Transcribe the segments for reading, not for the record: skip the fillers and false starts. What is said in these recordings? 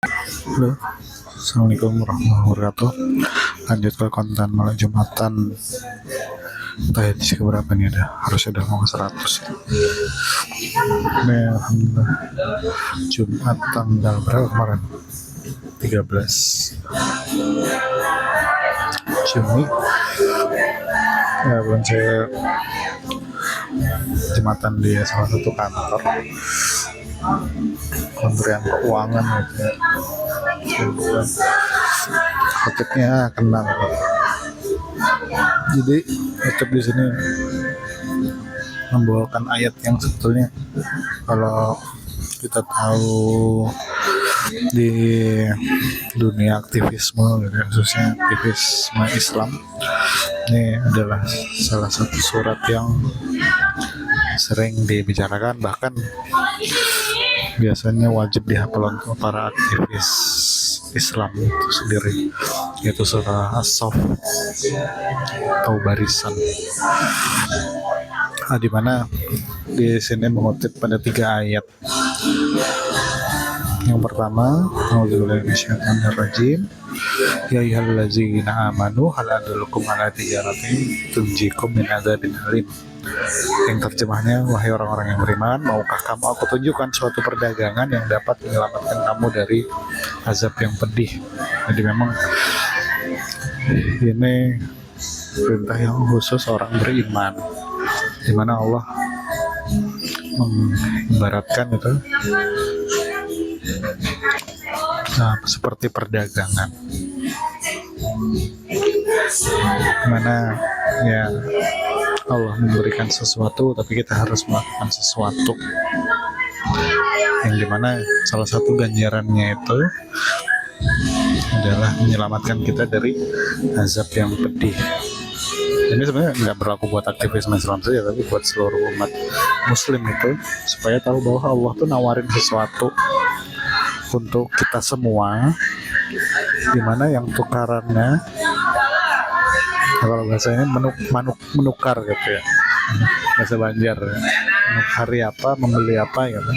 Halo, Assalamualaikum warahmatullahi wabarakatuh. Lanjut ke konten malam Jumatan. Entah edisi keberapa nih, harus udah mau ke 100 ya. Ini alhamdulillah Jumat tanggal berapa kemarin? 13 Juni. Ya, belum saya Jumatan di salah satu kantor Kementerian Keuangan gitu ya. Khotibnya kenal. Jadi khotib di sini membawakan ayat yang sebetulnya kalau kita tahu di dunia aktivisme gitu, khususnya aktivisme Islam, ini adalah salah satu surat yang sering dibicarakan, bahkan biasanya wajib dihafal untuk para aktivis Islam itu sendiri, yaitu surah As-Saff atau Barisan. Di mana di sini mengutip pada 3 ayat. Yang pertama, a'udzubillahi minasyaitonirrajim. Ya ayyuhallazina amanu hal adullukum ala tijaratin tunjikum min adzabin alim. Yang terjemahnya, wahai orang-orang yang beriman, maukah kamu aku tunjukkan suatu perdagangan yang dapat menyelamatkan kamu dari azab yang pedih. Jadi memang ini perintah yang khusus orang beriman, di mana Allah mengibaratkan itu seperti perdagangan, mana ya Allah memberikan sesuatu tapi kita harus melakukan sesuatu, yang dimana salah satu ganjarannya itu adalah menyelamatkan kita dari azab yang pedih. Ini sebenarnya nggak berlaku buat aktivis Islam saja, tapi buat seluruh umat Muslim itu, supaya tahu bahwa Allah tuh nawarin sesuatu untuk kita semua, dimana yang tukarannya, kalau bahasanya menukar gitu ya, bahasa Banjar ya. Menukari apa, membeli apa gitu.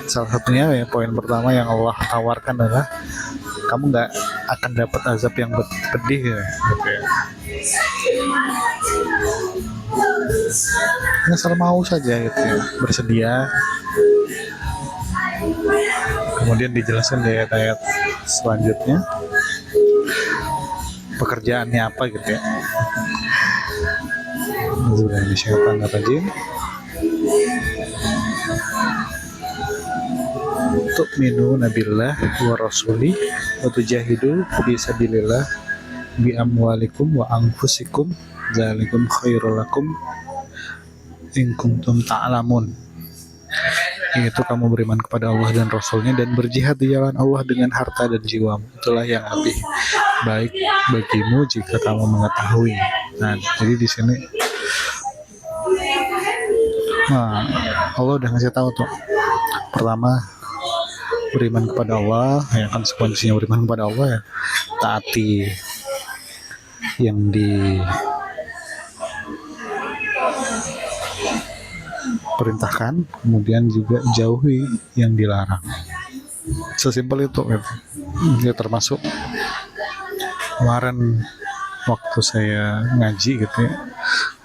Salah satunya ya, poin pertama yang Allah tawarkan adalah kamu nggak akan dapat azab yang pedih ya, gitu ya. Asal mau saja gitu ya, bersedia. Kemudian dijelaskan di ayat-ayat selanjutnya pekerjaannya apa gitu ya. Bismillahirrahmanirrahim. Tu'minuna billah wa rasuli wa tujahidu fi sabilillah bi amwalikum wa anfusikum dzalikum khairul lakum in kuntum ta'lamun. Yaitu kamu beriman kepada Allah dan Rasulnya dan berjihad di jalan Allah dengan harta dan jiwamu. Itulah yang lebih baik bagimu jika kamu mengetahui. Nah, jadi di sini Allah udah ngasih tahu tuh. Pertama, beriman kepada Allah, ya, konsekuensinya beriman kepada Allah ya taati yang diperintahkan, kemudian juga jauhi yang dilarang. Sesimpel itu gitu. Ya, termasuk kemarin waktu saya ngaji gitu ya,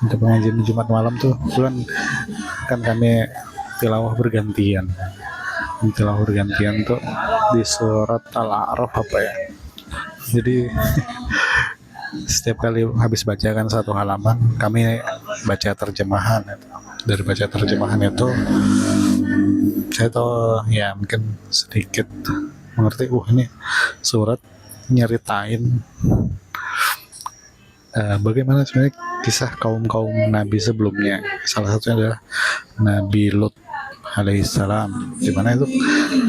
untuk pengajian Jumat malam tuh, kebetulan kan kami tilawah bergantian tuh di surat Al-A'raf apa ya. Jadi setiap kali habis bacakan satu halaman, kami baca terjemahan. Dari baca terjemahan itu saya tahu ya, mungkin sedikit mengerti. Ini surat nyeritain bagaimana sebenarnya kisah kaum nabi sebelumnya. Salah satunya adalah Nabi Lut alaihissalam, dimana itu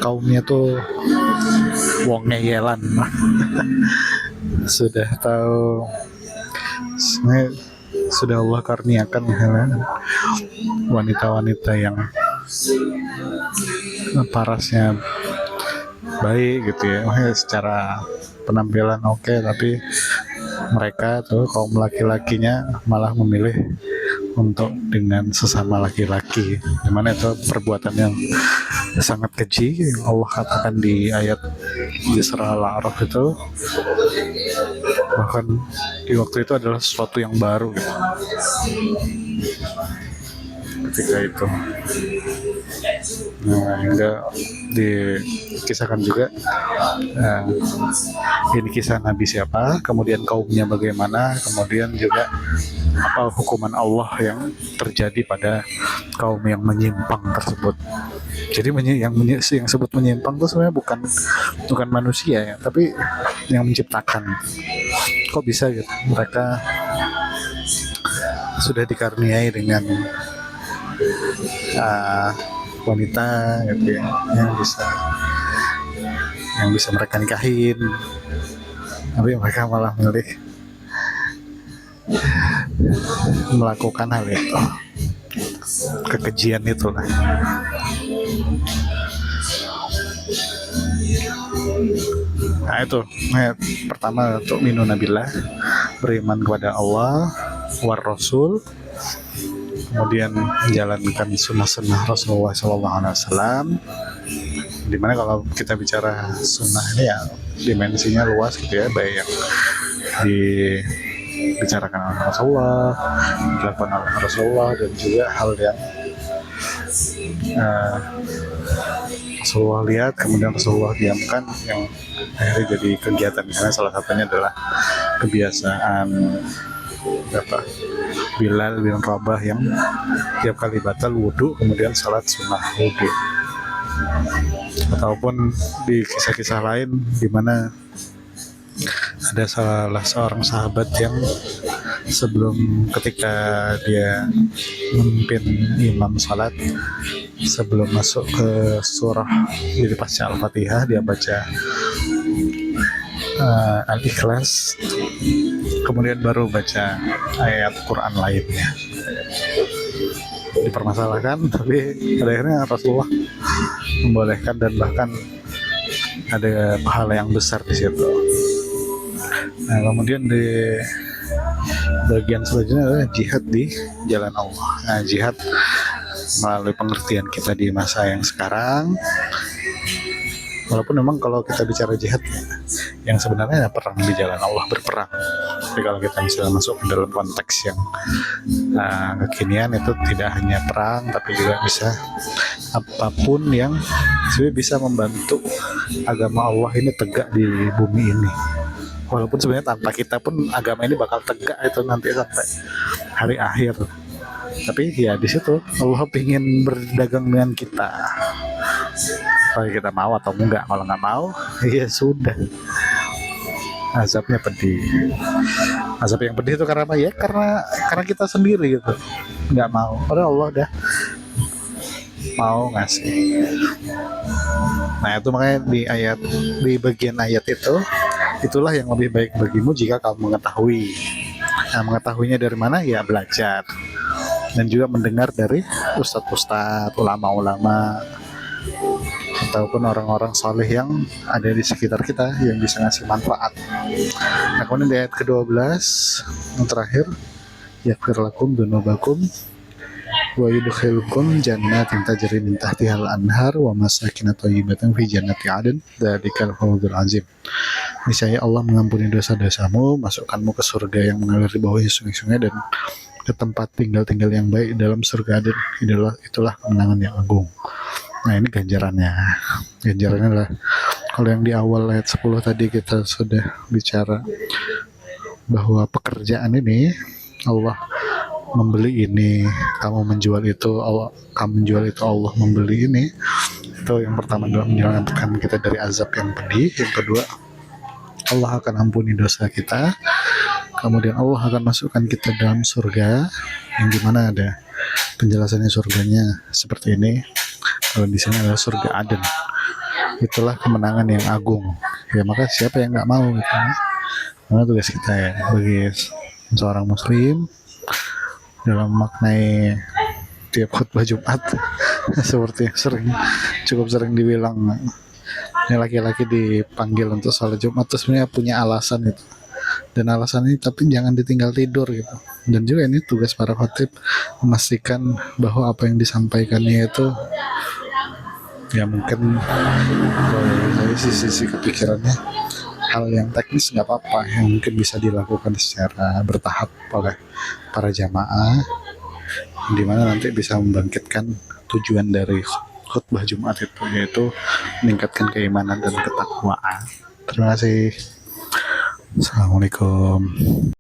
kaumnya tuh wong ngeyelan. Sudah tahu sudah Allah karuniakan wanita-wanita yang parasnya baik gitu ya, secara penampilan oke, tapi mereka tuh kaum laki-lakinya malah memilih untuk dengan sesama laki-laki, dimana itu perbuatan yang sangat keji. Allah katakan di ayat di surah Al-A'raf itu, bahkan di waktu itu adalah sesuatu yang baru gitu. Ketika itu hingga dikisahkan juga ini kisah Nabi siapa, kemudian kaumnya bagaimana, kemudian juga apa hukuman Allah yang terjadi pada kaum yang menyimpang tersebut. Jadi yang sebut menyimpang itu sebenarnya bukan manusia ya, tapi yang menciptakan. Kok bisa gitu? Mereka sudah dikaruniai dengan wanita gitu ya, yang bisa mereka nikahin, tapi mereka malah memilih melakukan hal itu, kekejian itulah. Nah itu ayat pertama, untuk minu nabillah, beriman kepada Allah war Rasul, kemudian menjalankan sunnah-sunnah Rasulullah SAW. Dimana kalau kita bicara sunnah ini ya dimensinya luas gitu ya, baik yang dibicarakan oleh Rasulullah, dilakukan oleh Rasulullah, dan juga hal yang Rasulullah lihat kemudian Rasulullah diamkan, yang akhirnya jadi kegiatan. Karena salah satunya adalah kebiasaan Bilal bin Rabah yang tiap kali batal wudhu kemudian salat sunnah wudhu. Ataupun di kisah-kisah lain di mana ada salah seorang sahabat yang sebelum ketika dia memimpin imam salat, sebelum masuk ke surah, jadi pasca Al-Fatihah dia baca Al-Ikhlas, kemudian baru baca ayat Quran lainnya. Dipermasalahkan, tapi akhirnya Rasulullah membolehkan dan bahkan ada pahala yang besar di situ. Nah, kemudian di bagian selanjutnya adalah jihad di jalan Allah. Nah, jihad melalui pengertian kita di masa yang sekarang, walaupun memang kalau kita bicara jihad yang sebenarnya perang di jalan Allah, berperang. Tapi kalau kita misalnya masuk ke dalam konteks yang kekinian, itu tidak hanya perang, tapi juga bisa apapun yang bisa membantu agama Allah ini tegak di bumi ini. Walaupun sebenarnya tanpa kita pun agama ini bakal tegak itu nanti sampai hari akhir. Tapi ya di situ Allah ingin berdagang dengan kita. Kalau kita mau atau enggak, kalau nggak mau ya sudah, azabnya pedih. Azab yang pedih itu karena apa ya? Karena kita sendiri gitu nggak mau, padahal Allah udah mau ngasih. Nah itu makanya di bagian ayat itu, itulah yang lebih baik bagimu jika kamu mengetahui. Nah, mengetahuinya dari mana? Ya belajar dan juga mendengar dari ustadz-ustadz, ulama-ulama, ataupun orang-orang soleh yang ada di sekitar kita yang bisa ngasih manfaat. Nah, kemudian di ayat ke-12 yang terakhir, yaghfir lakum dzunubakum wa yudkhilukum jannatin tajri min tahtihal anhar wa masakin thayyibatan fi jannati 'adn dzalikal fawzul 'azim. Niscaya Allah mengampuni dosa-dosamu, masukkanmu ke surga yang mengalir di bawahnya sungai-sungai, dan ke tempat tinggal yang baik dalam surga Aden. Itulah kemenangan yang agung. Nah ini ganjarannya adalah, kalau yang di awal ayat 10 tadi kita sudah bicara bahwa pekerjaan ini Allah membeli ini, kamu menjual itu, Allah membeli ini. Itu yang pertama adalah menyelamatkan kita dari azab yang pedih. Yang kedua, Allah akan ampuni dosa kita. Kemudian Allah akan masukkan kita dalam surga, yang dimana ada penjelasannya surganya seperti ini. Kalau di sini adalah surga Aden. Itulah kemenangan yang agung. Ya maka siapa yang nggak mau gitu? Karena tugas kita ya bagi seorang muslim dalam maknai tiap khutbah Jumat seperti cukup sering dibilang, ini laki-laki dipanggil untuk sholat Jumat terus sebenarnya punya alasan itu, dan alasannya tapi jangan ditinggal tidur gitu. Dan juga ini tugas para khotib memastikan bahwa apa yang disampaikannya itu ya mungkin kalau dari sisi kepikirannya hal yang teknis nggak apa-apa yang mungkin bisa dilakukan secara bertahap oleh para jamaah, di mana nanti bisa membangkitkan tujuan dari khutbah Jumat itu, yaitu meningkatkan keimanan dan ketakwaan. Terima kasih. Assalamualaikum.